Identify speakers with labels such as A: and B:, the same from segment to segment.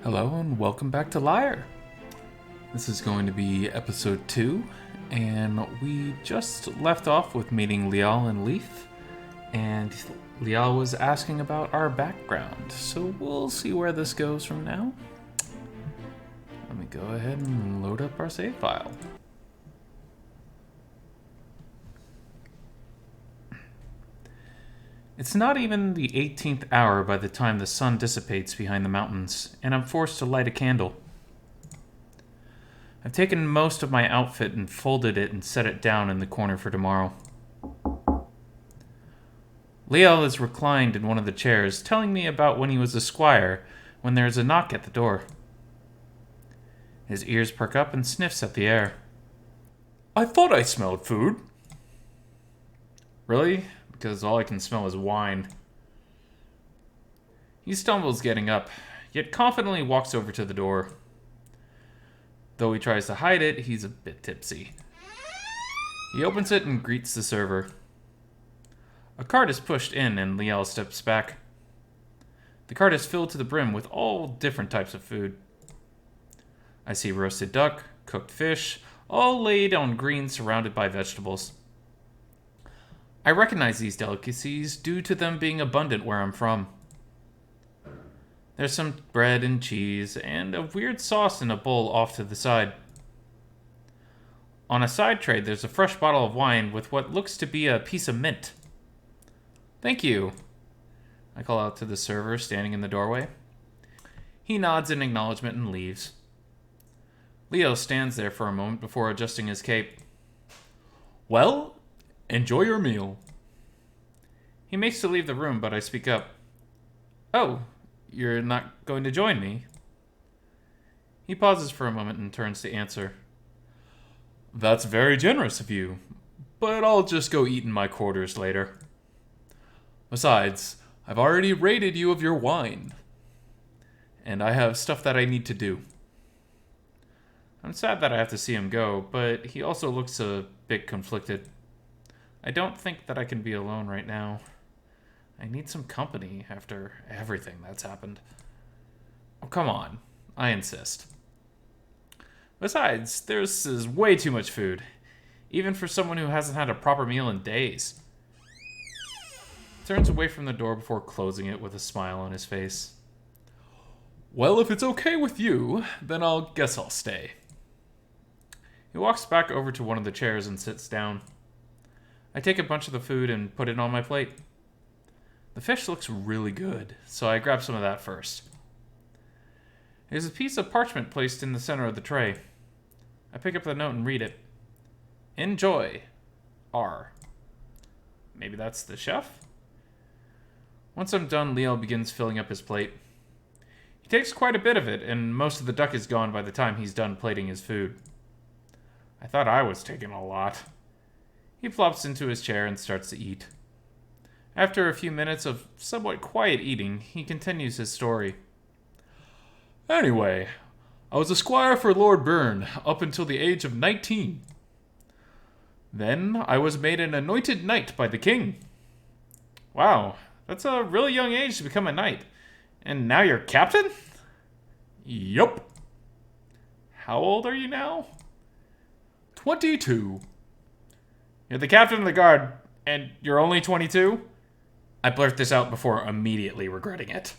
A: Hello and welcome back to Lyre. This is going to be episode 2, and we just left off with meeting Lyre and Leif, and Lyre was asking about our background, so we'll see where this goes from now. Let me go ahead and load up our save file. It's not even the 18th hour by the time the sun dissipates behind the mountains, and I'm forced to light a candle. I've taken most of my outfit and folded it and set it down in the corner for tomorrow. Lyre is reclined in one of the chairs, telling me about when he was a squire, when there's a knock at the door. His ears perk up and sniffs at the air. I thought I smelled food. Really? Because all I can smell is wine. He stumbles getting up, yet confidently walks over to the door. Though he tries to hide it, he's a bit tipsy. He opens it and greets the server. A cart is pushed in and Lyre steps back. The cart is filled to the brim with all different types of food. I see roasted duck, cooked fish, all laid on greens surrounded by vegetables. I recognize these delicacies due to them being abundant where I'm from. There's some bread and cheese, and a weird sauce in a bowl off to the side. On a side tray, there's a fresh bottle of wine with what looks to be a piece of mint. Thank you, I call out to the server standing in the doorway. He nods in acknowledgement and leaves. Lyre stands there for a moment before adjusting his cape. Well, enjoy your meal. He makes to leave the room, but I speak up. Oh, you're not going to join me? He pauses for a moment and turns to answer. That's very generous of you, but I'll just go eat in my quarters later. Besides, I've already rated you of your wine, and I have stuff that I need to do. I'm sad that I have to see him go, but he also looks a bit conflicted. I don't think that I can be alone right now. I need some company after everything that's happened. Oh, come on. I insist. Besides, this is way too much food, even for someone who hasn't had a proper meal in days. He turns away from the door before closing it with a smile on his face. Well, if it's okay with you, then guess I'll stay. He walks back over to one of the chairs and sits down. I take a bunch of the food and put it on my plate. The fish looks really good, so I grab some of that first. There's a piece of parchment placed in the center of the tray. I pick up the note and read it. Enjoy. R. Maybe that's the chef? Once I'm done, Lyre begins filling up his plate. He takes quite a bit of it, and most of the duck is gone by the time he's done plating his food. I thought I was taking a lot. He flops into his chair and starts to eat. After a few minutes of somewhat quiet eating, he continues his story. Anyway, I was a squire for Lord Byrne up until the age of 19. Then I was made an anointed knight by the king. Wow, that's a really young age to become a knight. And now you're captain? Yup. How old are you now? 22. You're the captain of the guard, and you're only 22? I blurt this out before immediately regretting it.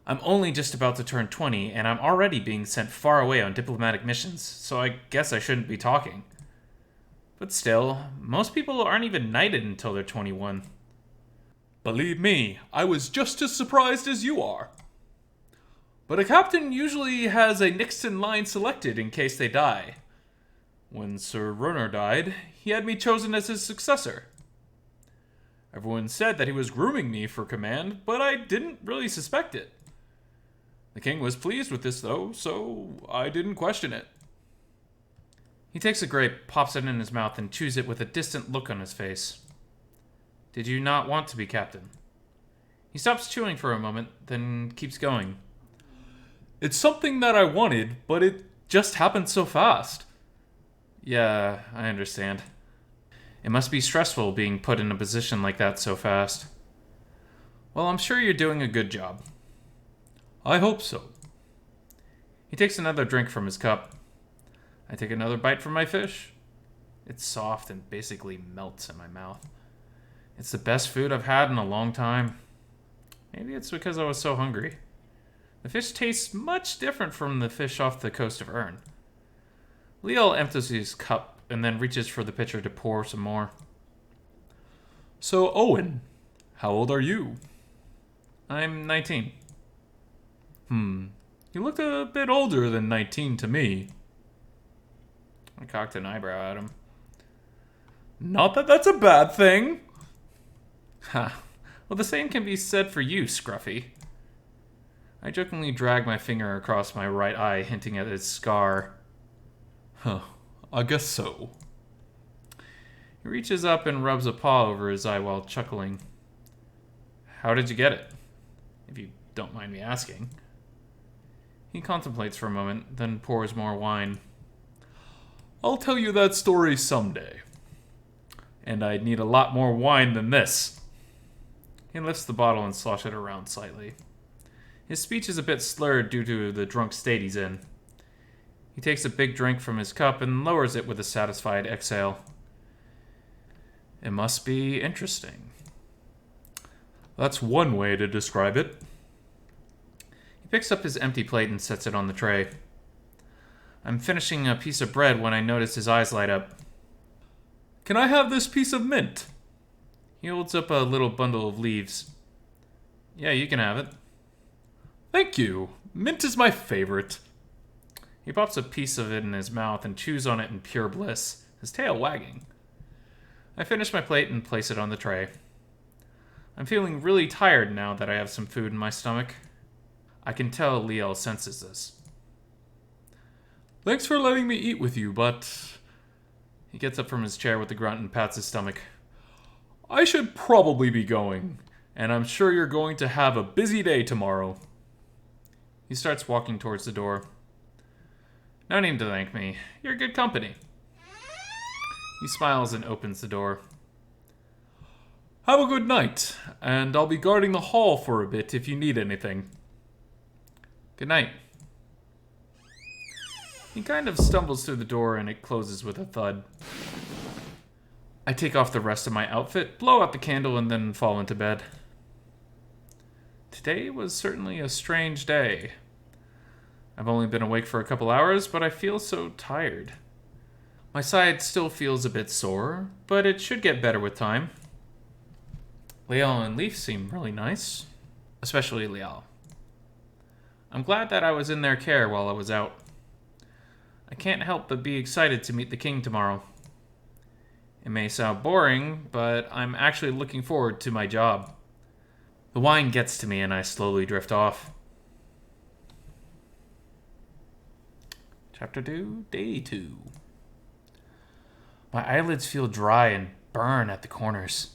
A: I'm only just about to turn 20, and I'm already being sent far away on diplomatic missions, so I guess I shouldn't be talking. But still, most people aren't even knighted until they're 21. Believe me, I was just as surprised as you are. But a captain usually has a next in line selected in case they die. When Sir Runner died, he had me chosen as his successor. Everyone said that he was grooming me for command, but I didn't really suspect it. The king was pleased with this, though, so I didn't question it. He takes a grape, pops it in his mouth, and chews it with a distant look on his face. Did you not want to be captain? He stops chewing for a moment, then keeps going. It's something that I wanted, but it just happened so fast. Yeah, I understand. It must be stressful being put in a position like that so fast. Well, I'm sure you're doing a good job. I hope so. He takes another drink from his cup. I take another bite from my fish. It's soft and basically melts in my mouth. It's the best food I've had in a long time. Maybe it's because I was so hungry. The fish tastes much different from the fish off the coast of Ern. Leo empties his cup and then reaches for the pitcher to pour some more. So, Owen, how old are you? I'm 19. You looked a bit older than 19 to me. I cocked an eyebrow at him. Not that that's a bad thing. Ha. Well, the same can be said for you, Scruffy. I jokingly drag my finger across my right eye, hinting at its scar. Huh. I guess so. He reaches up and rubs a paw over his eye while chuckling. How did you get it? If you don't mind me asking. He contemplates for a moment, then pours more wine. I'll tell you that story someday. And I'd need a lot more wine than this. He lifts the bottle and sloshes it around slightly. His speech is a bit slurred due to the drunk state he's in. He takes a big drink from his cup and lowers it with a satisfied exhale. It must be interesting. That's one way to describe it. He picks up his empty plate and sets it on the tray. I'm finishing a piece of bread when I notice his eyes light up. Can I have this piece of mint? He holds up a little bundle of leaves. Yeah, you can have it. Thank you. Mint is my favorite. He pops a piece of it in his mouth and chews on it in pure bliss, his tail wagging. I finish my plate and place it on the tray. I'm feeling really tired now that I have some food in my stomach. I can tell Liel senses this. Thanks for letting me eat with you, but... He gets up from his chair with a grunt and pats his stomach. I should probably be going, and I'm sure you're going to have a busy day tomorrow. He starts walking towards the door. No need to thank me. You're good company. He smiles and opens the door. Have a good night, and I'll be guarding the hall for a bit if you need anything. Good night. He kind of stumbles through the door and it closes with a thud. I take off the rest of my outfit, blow out the candle, and then fall into bed. Today was certainly a strange day. I've only been awake for a couple hours, but I feel so tired. My side still feels a bit sore, but it should get better with time. Liel and Leif seem really nice, especially Liel. I'm glad that I was in their care while I was out. I can't help but be excited to meet the king tomorrow. It may sound boring, but I'm actually looking forward to my job. The wine gets to me and I slowly drift off. Chapter 2, Day 2. My eyelids feel dry and burn at the corners.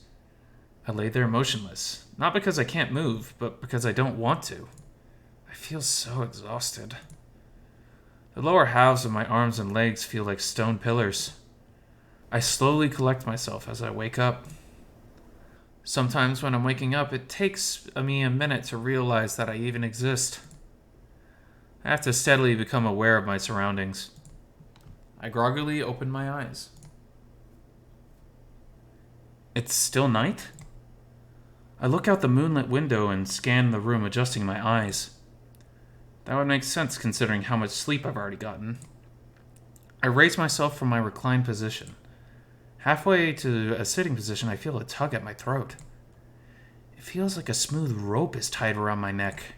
A: I lay there motionless, not because I can't move, but because I don't want to. I feel so exhausted. The lower halves of my arms and legs feel like stone pillars. I slowly collect myself as I wake up. Sometimes when I'm waking up, it takes me a minute to realize that I even exist. I have to steadily become aware of my surroundings. I groggily open my eyes. It's still night? I look out the moonlit window and scan the room, adjusting my eyes. That would make sense considering how much sleep I've already gotten. I raise myself from my reclined position. Halfway to a sitting position, I feel a tug at my throat. It feels like a smooth rope is tied around my neck.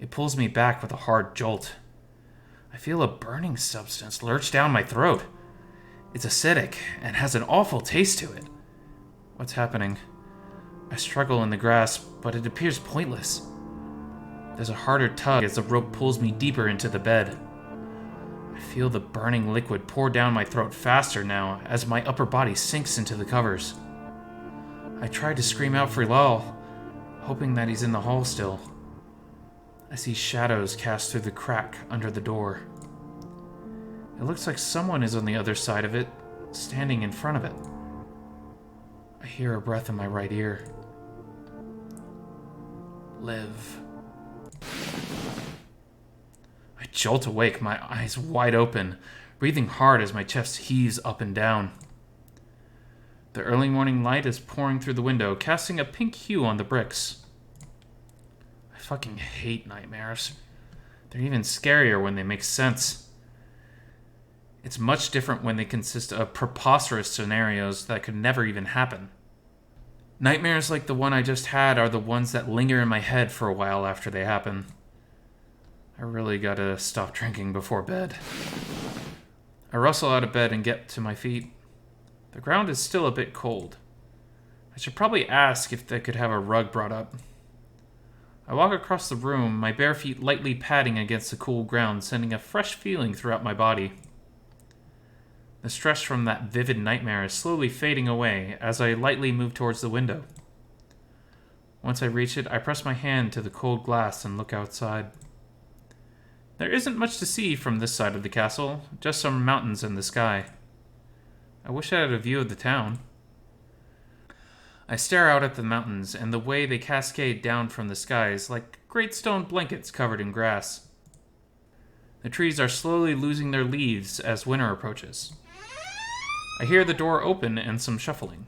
A: It pulls me back with a hard jolt. I feel a burning substance lurch down my throat. It's acidic and has an awful taste to it. What's happening? I struggle in the grasp, but it appears pointless. There's a harder tug as the rope pulls me deeper into the bed. I feel the burning liquid pour down my throat faster now as my upper body sinks into the covers. I try to scream out for Lal, hoping that he's in the hall still. I see shadows cast through the crack under the door. It looks like someone is on the other side of it, standing in front of it. I hear a breath in my right ear. live. I jolt awake, my eyes wide open, breathing hard as my chest heaves up and down. The early morning light is pouring through the window, casting a pink hue on the bricks. I fucking hate nightmares. They're even scarier when they make sense. It's much different when they consist of preposterous scenarios that could never even happen. Nightmares like the one I just had are the ones that linger in my head for a while after they happen. I really gotta stop drinking before bed. I rustle out of bed and get to my feet. The ground is still a bit cold. I should probably ask if they could have a rug brought up. I walk across the room, my bare feet lightly padding against the cool ground, sending a fresh feeling throughout my body. The stress from that vivid nightmare is slowly fading away as I lightly move towards the window. Once I reach it, I press my hand to the cold glass and look outside. There isn't much to see from this side of the castle, just some mountains and the sky. I wish I had a view of the town. I stare out at the mountains and the way they cascade down from the skies like great stone blankets covered in grass. The trees are slowly losing their leaves as winter approaches. I hear the door open and some shuffling.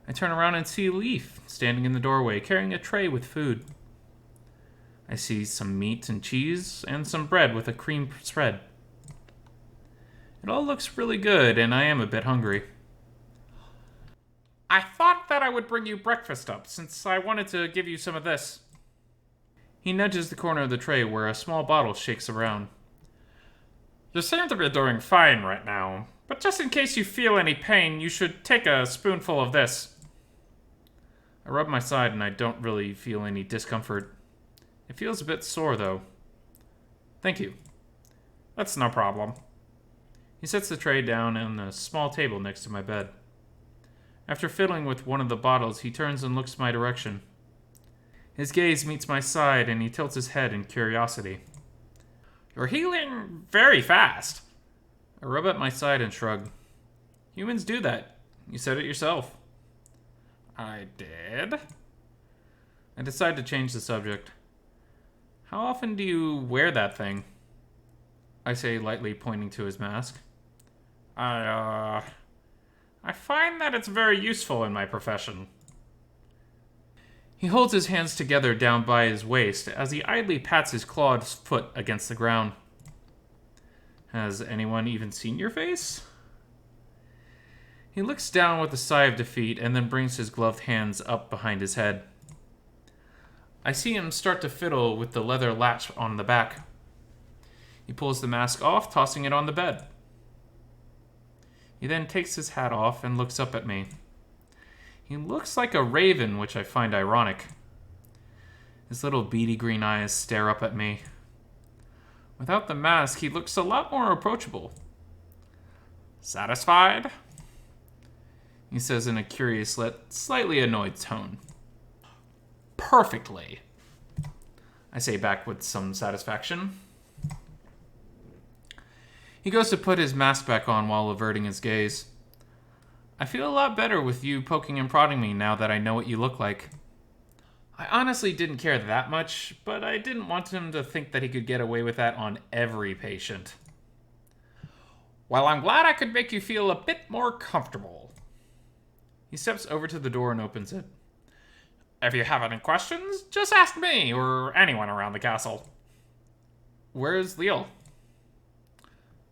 A: I turn around and see Leif standing in the doorway carrying a tray with food. I see some meat and cheese and some bread with a cream spread. It all looks really good, and I am a bit hungry. I thought that I would bring you breakfast up, since I wanted to give you some of this. He nudges the corner of the tray where a small bottle shakes around. You seem to be doing fine right now, but just in case you feel any pain, you should take a spoonful of this. I rub my side and I don't really feel any discomfort. It feels a bit sore, though. Thank you. That's no problem. He sets the tray down on a small table next to my bed. After fiddling with one of the bottles, he turns and looks my direction. His gaze meets my side, and he tilts his head in curiosity. You're healing very fast. I rub at my side and shrug. Humans do that. You said it yourself. I did? I decide to change the subject. How often do you wear that thing? I say, lightly pointing to his mask. I find that it's very useful in my profession. He holds his hands together down by his waist as he idly pats his clawed foot against the ground. Has anyone even seen your face? He looks down with a sigh of defeat and then brings his gloved hands up behind his head. I see him start to fiddle with the leather latch on the back. He pulls the mask off, tossing it on the bed. He then takes his hat off and looks up at me. He looks like a raven, which I find ironic. His little beady green eyes stare up at me. Without the mask, he looks a lot more approachable. Satisfied? He says in a curious, slightly annoyed tone. Perfectly. I say back with some satisfaction. He goes to put his mask back on while averting his gaze. I feel a lot better with you poking and prodding me now that I know what you look like. I honestly didn't care that much, but I didn't want him to think that he could get away with that on every patient. Well, I'm glad I could make you feel a bit more comfortable. He steps over to the door and opens it. If you have any questions, just ask me or anyone around the castle. Where's Leif?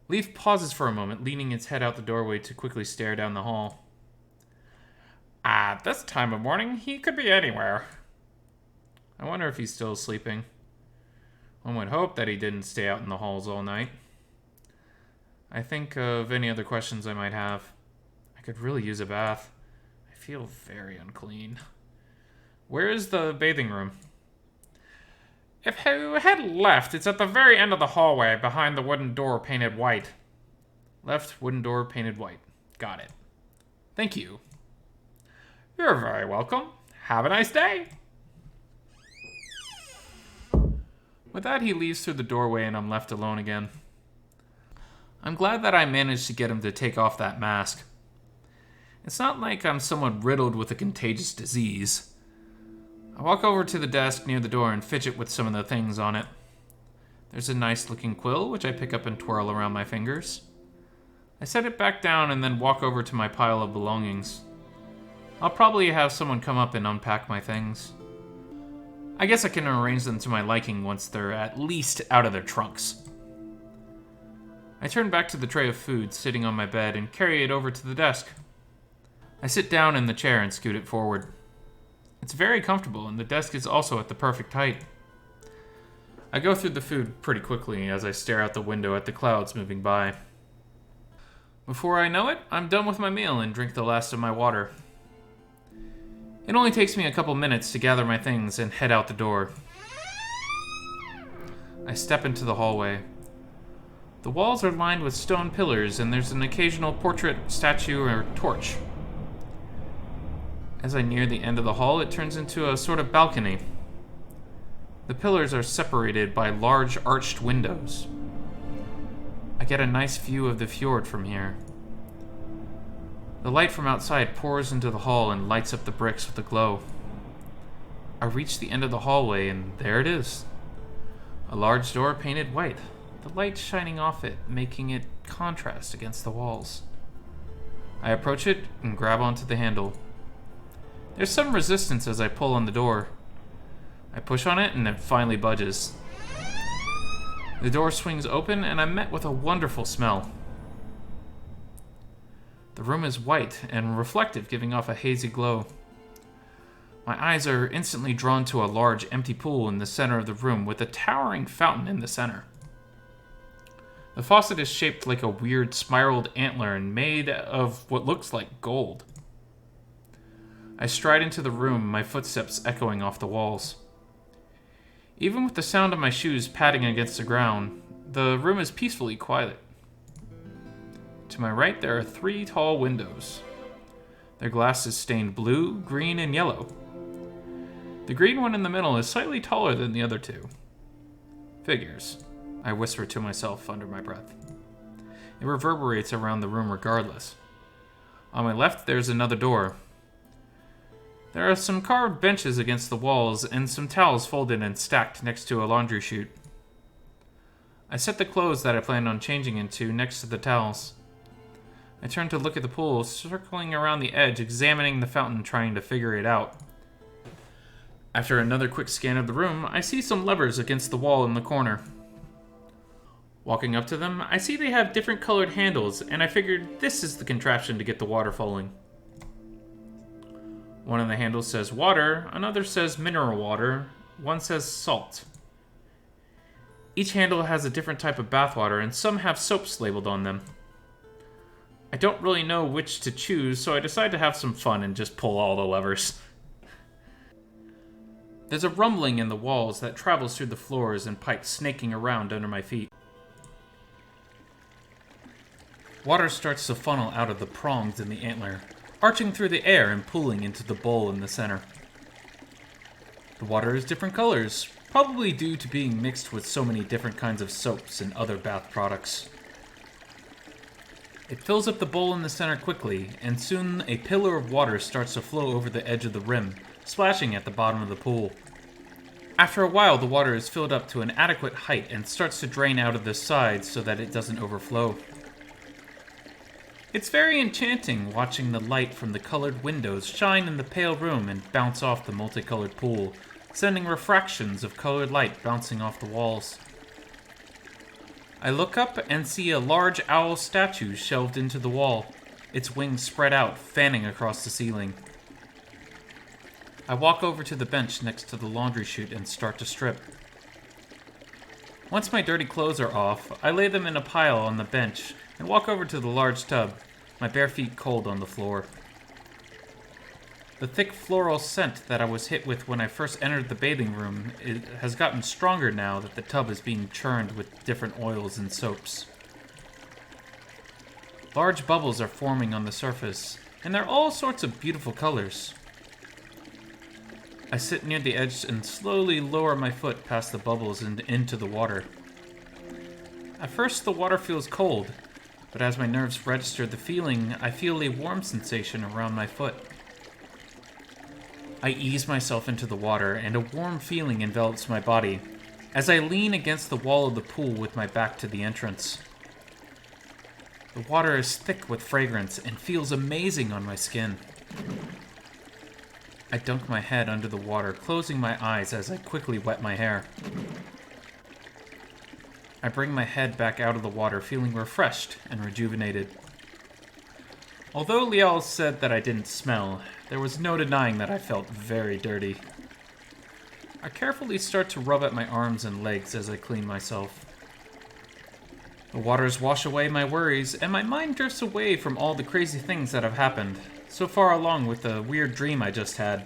A: Leif pauses for a moment, leaning its head out the doorway to quickly stare down the hall. At this time of morning, he could be anywhere. I wonder if he's still sleeping. One would hope that he didn't stay out in the halls all night. I think of any other questions I might have. I could really use a bath. I feel very unclean. Where is the bathing room? If you head left, it's at the very end of the hallway, behind the wooden door painted white. Left, wooden door painted white. Got it. Thank you. You're very welcome. Have a nice day. With that, he leaves through the doorway and I'm left alone again. I'm glad that I managed to get him to take off that mask. It's not like I'm someone riddled with a contagious disease. I walk over to the desk near the door and fidget with some of the things on it. There's a nice looking quill, which I pick up and twirl around my fingers. I set it back down and then walk over to my pile of belongings. I'll probably have someone come up and unpack my things. I guess I can arrange them to my liking once they're at least out of their trunks. I turn back to the tray of food sitting on my bed and carry it over to the desk. I sit down in the chair and scoot it forward. It's very comfortable, and the desk is also at the perfect height. I go through the food pretty quickly as I stare out the window at the clouds moving by. Before I know it, I'm done with my meal and drink the last of my water. It only takes me a couple minutes to gather my things and head out the door. I step into the hallway. The walls are lined with stone pillars, and there's an occasional portrait, statue, or torch. As I near the end of the hall, it turns into a sort of balcony. The pillars are separated by large arched windows. I get a nice view of the fjord from here. The light from outside pours into the hall and lights up the bricks with a glow. I reach the end of the hallway, and there it is. A large door painted white, the light shining off it, making it contrast against the walls. I approach it and grab onto the handle. There's some resistance as I pull on the door. I push on it and it finally budges. The door swings open and I'm met with a wonderful smell. The room is white and reflective, giving off a hazy glow. My eyes are instantly drawn to a large empty pool in the center of the room with a towering fountain in the center. The faucet is shaped like a weird spiraled antler and made of what looks like gold. I stride into the room, my footsteps echoing off the walls. Even with the sound of my shoes padding against the ground, the room is peacefully quiet. To my right, there are 3 tall windows. Their glass is stained blue, green, and yellow. The green one in the middle is slightly taller than the other 2. Figures, I whisper to myself under my breath. It reverberates around the room regardless. On my left, there's another door. There are some carved benches against the walls and some towels folded and stacked next to a laundry chute. I set the clothes that I planned on changing into next to the towels. I turn to look at the pool, circling around the edge, examining the fountain, trying to figure it out. After another quick scan of the room, I see some levers against the wall in the corner. Walking up to them, I see they have different colored handles, and I figured this is the contraption to get the water flowing. One of the handles says water, another says mineral water, one says salt. Each handle has a different type of bathwater, and some have soaps labeled on them. I don't really know which to choose, so I decide to have some fun and just pull all the levers. There's a rumbling in the walls that travels through the floors and pipes snaking around under my feet. Water starts to funnel out of the prongs in the antler, arching through the air and pooling into the bowl in the center. The water is different colors, probably due to being mixed with so many different kinds of soaps and other bath products. It fills up the bowl in the center quickly, and soon a pillar of water starts to flow over the edge of the rim, splashing at the bottom of the pool. After a while, the water is filled up to an adequate height and starts to drain out of the sides so that it doesn't overflow. It's very enchanting watching the light from the colored windows shine in the pale room and bounce off the multicolored pool, sending refractions of colored light bouncing off the walls. I look up and see a large owl statue shelved into the wall, its wings spread out, fanning across the ceiling. I walk over to the bench next to the laundry chute and start to strip. Once my dirty clothes are off, I lay them in a pile on the bench and walk over to the large tub, my bare feet cold on the floor. The thick floral scent that I was hit with when I first entered the bathing room has gotten stronger now that the tub is being churned with different oils and soaps. Large bubbles are forming on the surface, and they're all sorts of beautiful colors. I sit near the edge and slowly lower my foot past the bubbles and into the water. At first, the water feels cold, but as my nerves register the feeling, I feel a warm sensation around my foot. I ease myself into the water, and a warm feeling envelops my body as I lean against the wall of the pool with my back to the entrance. The water is thick with fragrance and feels amazing on my skin. I dunk my head under the water, closing my eyes as I quickly wet my hair. I bring my head back out of the water, feeling refreshed and rejuvenated. Although Liel said that I didn't smell, there was no denying that I felt very dirty. I carefully start to rub at my arms and legs as I clean myself. The waters wash away my worries, and my mind drifts away from all the crazy things that have happened, so far along with the weird dream I just had.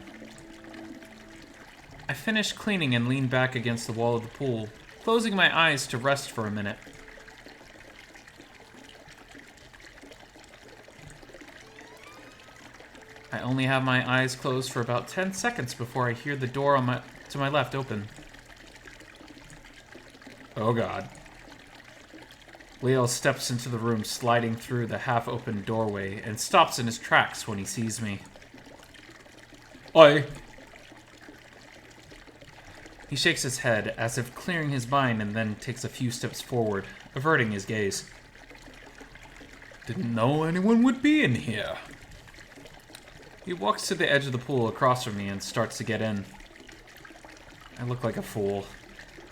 A: I finish cleaning and lean back against the wall of the pool, closing my eyes to rest for a minute. I only have my eyes closed for about 10 seconds before I hear the door to my left open. Oh god. Leo steps into the room, sliding through the half-open doorway, and stops in his tracks when he sees me. Oi! He shakes his head, as if clearing his mind, and then takes a few steps forward, averting his gaze. Didn't know anyone would be in here. He walks to the edge of the pool across from me and starts to get in. I look like a fool,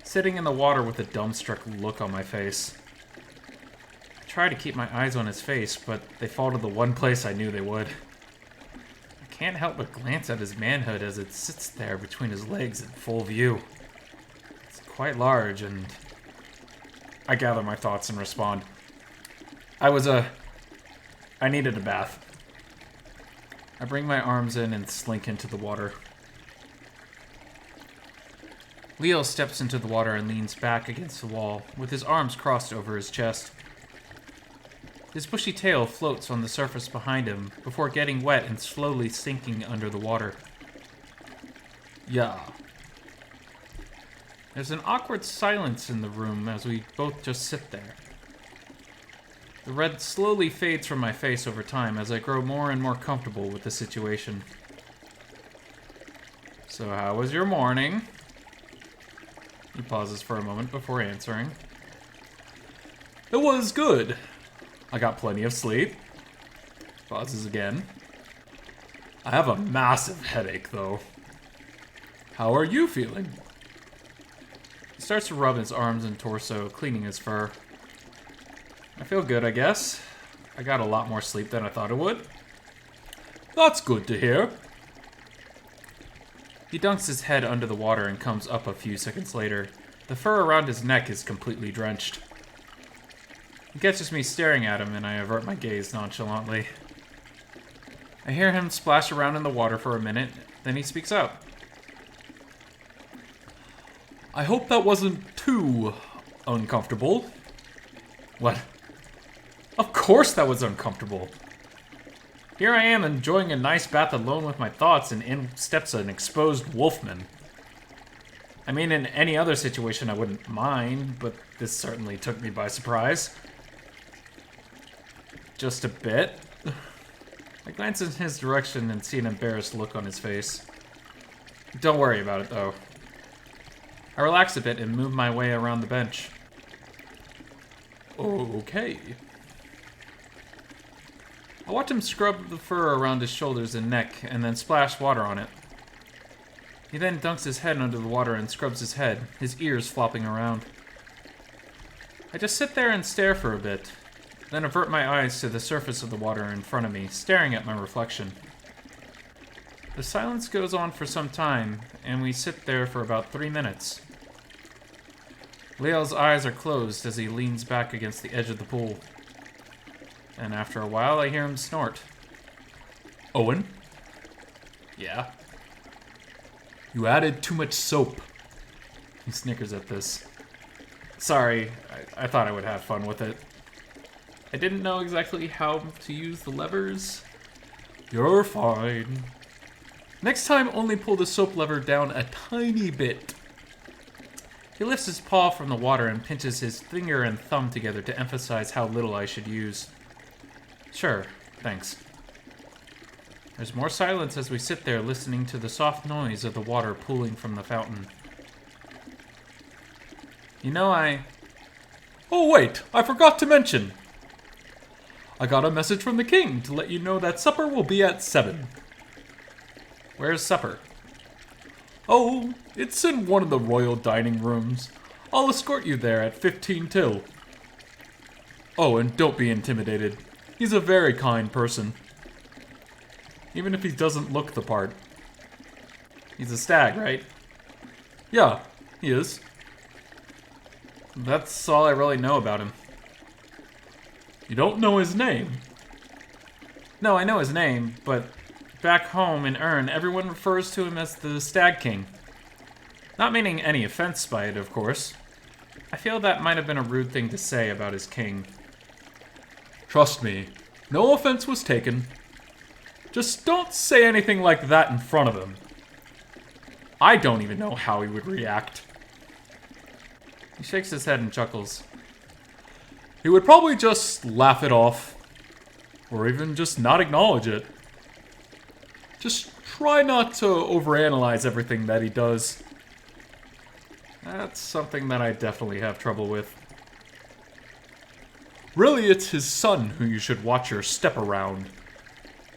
A: sitting in the water with a dumbstruck look on my face. I try to keep my eyes on his face, but they fall to the one place I knew they would. I can't help but glance at his manhood as it sits there between his legs in full view. It's quite large, and I gather my thoughts and respond. I needed a bath. I bring my arms in and slink into the water. Leo steps into the water and leans back against the wall, with his arms crossed over his chest. His bushy tail floats on the surface behind him, before getting wet and slowly sinking under the water. Yeah. There's an awkward silence in the room as we both just sit there. The red slowly fades from my face over time as I grow more and more comfortable with the situation. So how was your morning? He pauses for a moment before answering. It was good. I got plenty of sleep. Pauses again. I have a massive headache, though. How are you feeling? He starts to rub his arms and torso, cleaning his fur. I feel good, I guess. I got a lot more sleep than I thought I would. That's good to hear. He dunks his head under the water and comes up a few seconds later. The fur around his neck is completely drenched. He catches me staring at him, and I avert my gaze nonchalantly. I hear him splash around in the water for a minute, then he speaks up. I hope that wasn't too uncomfortable. What? Of course that was uncomfortable. Here I am enjoying a nice bath alone with my thoughts, and in steps an exposed wolfman. I mean, in any other situation I wouldn't mind, but this certainly took me by surprise. Just a bit. I glance in his direction and see an embarrassed look on his face. Don't worry about it, though. I relax a bit and move my way around the bench. Okay. I watch him scrub the fur around his shoulders and neck, and then splash water on it. He then dunks his head under the water and scrubs his head, his ears flopping around. I just sit there and stare for a bit, then avert my eyes to the surface of the water in front of me, staring at my reflection. The silence goes on for some time, and we sit there for about 3 minutes. Leo's eyes are closed as he leans back against the edge of the pool. And after a while, I hear him snort. Owen? Yeah? You added too much soap. He snickers at this. Sorry, I thought I would have fun with it. I didn't know exactly how to use the levers. You're fine. Next time, only pull the soap lever down a tiny bit. He lifts his paw from the water and pinches his finger and thumb together to emphasize how little I should use. Sure, thanks. There's more silence as we sit there listening to the soft noise of the water pooling from the fountain. You know, Oh wait, I forgot to mention. I got a message from the king to let you know that supper will be at 7.
B: Where's supper?
A: Oh, it's in one of the royal dining rooms. I'll escort you there at 15 till. Oh, and don't be intimidated. He's a very kind person. Even if he doesn't look the part.
B: He's a stag, right?
A: Yeah, he is.
B: That's all I really know about him.
A: You don't know his name?
B: No, I know his name, but back home in Ern, everyone refers to him as the Stag King. Not meaning any offense by it, of course. I feel that might have been a rude thing to say about his king.
A: Trust me, no offense was taken. Just don't say anything like that in front of him. I don't even know how he would react.
B: He shakes his head and chuckles.
A: He would probably just laugh it off. Or even just not acknowledge it. Just try not to overanalyze everything that he does.
B: That's something that I definitely have trouble with.
A: Really, it's his son who you should watch your step around.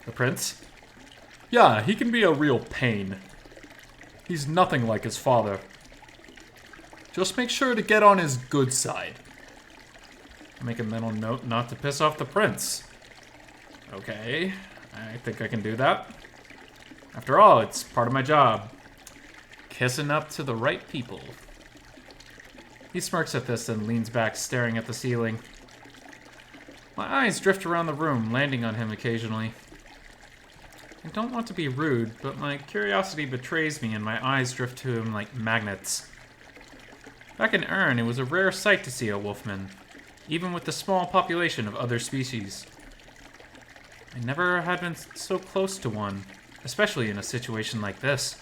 B: The prince?
A: Yeah, he can be a real pain. He's nothing like his father. Just make sure to get on his good side.
B: Make a mental note not to piss off the prince. Okay, I think I can do that. After all, it's part of my job. Kissing up to the right people. He smirks at this and leans back, staring at the ceiling. My eyes drift around the room, landing on him occasionally. I don't want to be rude, but my curiosity betrays me and my eyes drift to him like magnets. Back in Ern, it was a rare sight to see a wolfman, even with the small population of other species. I never had been so close to one, especially in a situation like this.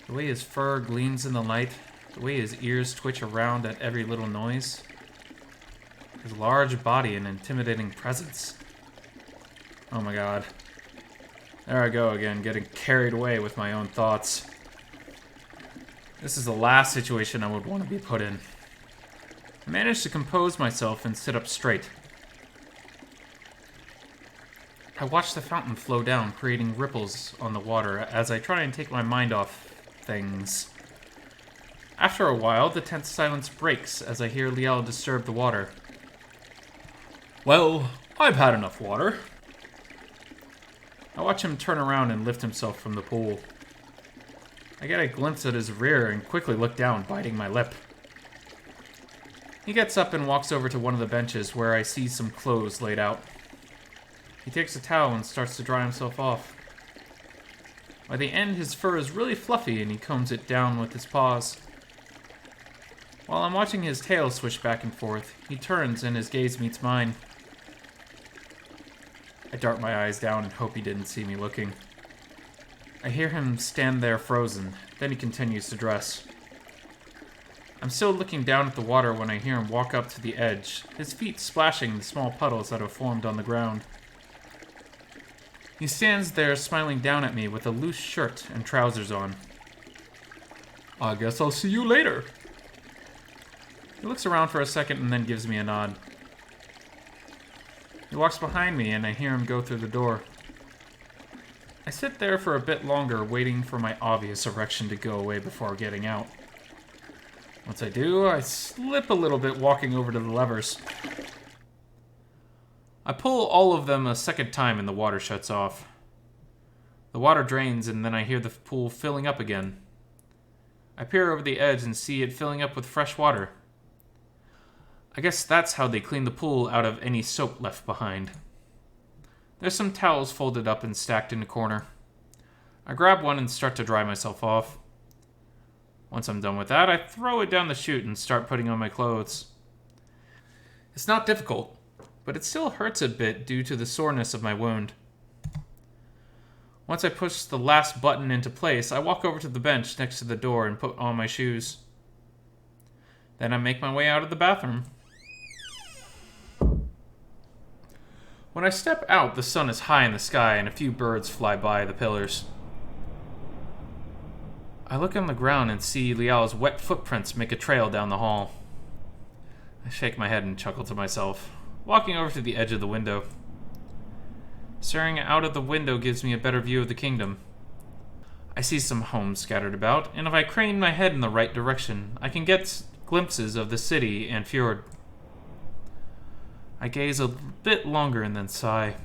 B: The way his fur gleams in the light, the way his ears twitch around at every little noise. His large body and intimidating presence. Oh my god. There I go again, getting carried away with my own thoughts. This is the last situation I would want to be put in. I managed to compose myself and sit up straight. I watch the fountain flow down, creating ripples on the water as I try and take my mind off things. After a while, the tense silence breaks as I hear Liel disturb the water.
A: Well, I've had enough water.
B: I watch him turn around and lift himself from the pool. I get a glimpse at his rear and quickly look down, biting my lip. He gets up and walks over to one of the benches where I see some clothes laid out. He takes a towel and starts to dry himself off. By the end, his fur is really fluffy and he combs it down with his paws. While I'm watching his tail swish back and forth, he turns and his gaze meets mine. I dart my eyes down and hope he didn't see me looking. I hear him stand there frozen, then he continues to dress. I'm still looking down at the water when I hear him walk up to the edge, his feet splashing the small puddles that have formed on the ground. He stands there smiling down at me with a loose shirt and trousers on.
A: I guess I'll see you later.
B: He looks around for a second and then gives me a nod. He walks behind me and I hear him go through the door. I sit there for a bit longer, waiting for my obvious erection to go away before getting out. Once I do, I slip a little bit walking over to the levers. I pull all of them a second time and the water shuts off. The water drains and then I hear the pool filling up again. I peer over the edge and see it filling up with fresh water. I guess that's how they clean the pool out of any soap left behind. There's some towels folded up and stacked in a corner. I grab one and start to dry myself off. Once I'm done with that, I throw it down the chute and start putting on my clothes. It's not difficult, but it still hurts a bit due to the soreness of my wound. Once I push the last button into place, I walk over to the bench next to the door and put on my shoes. Then I make my way out of the bathroom.
A: When I step out, the sun is high in the sky and a few birds fly by the pillars. I look on the ground and see Liao's wet footprints make a trail down the hall. I shake my head and chuckle to myself, walking over to the edge of the window. Staring out of the window gives me a better view of the kingdom. I see some homes scattered about, and if I crane my head in the right direction, I can get glimpses of the city and fjord. I gaze a bit longer and then sigh.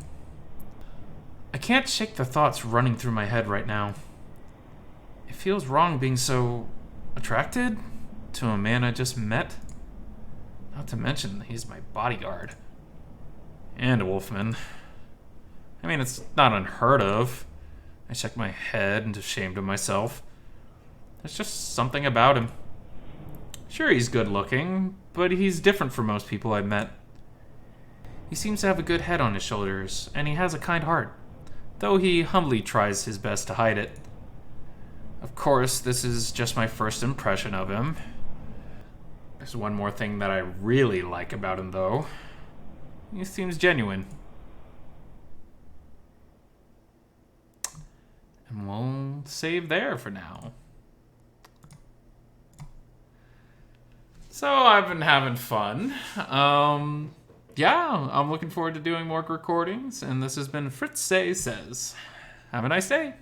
A: I can't shake the thoughts running through my head right now. It feels wrong being so attracted to a man I just met. Not to mention, he's my bodyguard. And a wolfman. I mean, it's not unheard of. I shake my head and ashamed of myself. There's just something about him. Sure, he's good looking, but he's different from most people I've met. He seems to have a good head on his shoulders, and he has a kind heart, though he humbly tries his best to hide it. Of course, this is just my first impression of him. There's one more thing that I really like about him, though. He seems genuine. And we'll save there for now. So I've been having fun. Yeah, I'm looking forward to doing more recordings, and this has been Fritz-Ay Says. Have a nice day.